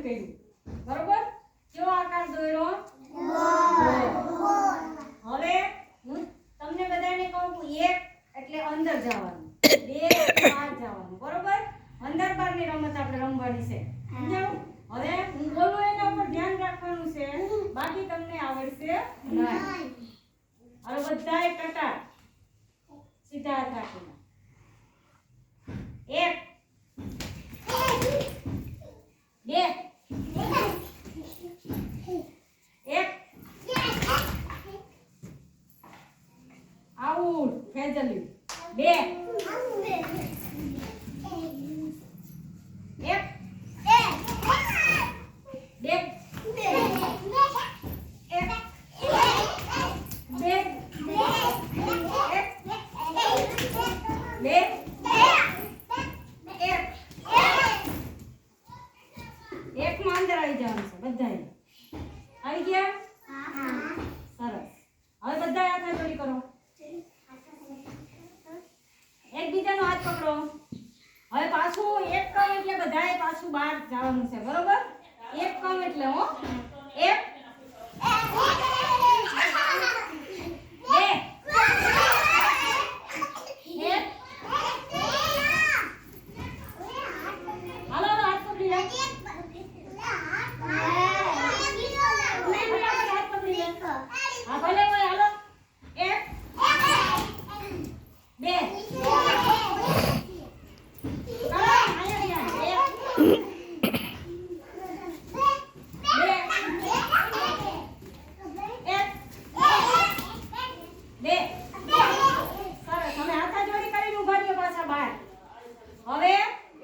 કર્યું બરોબર કેવો આકાર દોર્યો હવે હું તમને બધાને કહું 1 એટલે અંદર જવાનું 2 એટલે બહાર જવાનું બરોબર અંદર બહારની રમત આપણે રમવાની છે સમજાયું હવે હું બોલું એના ઉપર ધ્યાન રાખવાનું છે બાકી તમને આવડશે નહીં હાલો બધાએ કટાર સીધા હાથ રાખીને 1 2 1 આઉટ ફેજલી 2 1 એકમાં અંદર આવી જવાનું છે બધાએ આવી ગયા સરસ હવે બધા હાથ જોડી કરો એકબીજાનો હાથ પકડો હવે પાછું એક કામ એટલે બધાએ પાછું બહાર જવાનું છે બરોબર એક કામ એટલે હો એક હવે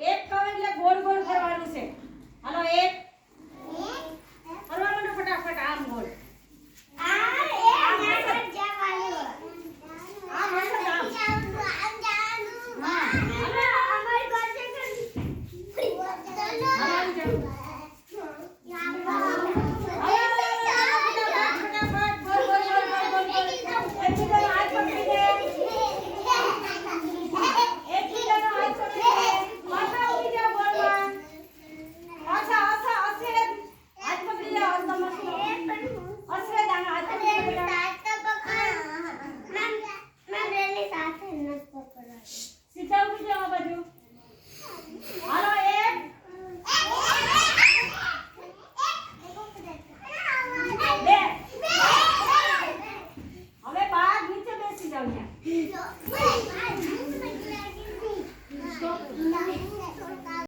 એક કામ એટલે ગોળ ગોળ ફરવાનું છે હાલો એક ફરવા માંડો ફટાફટ આમ ગોળ આમ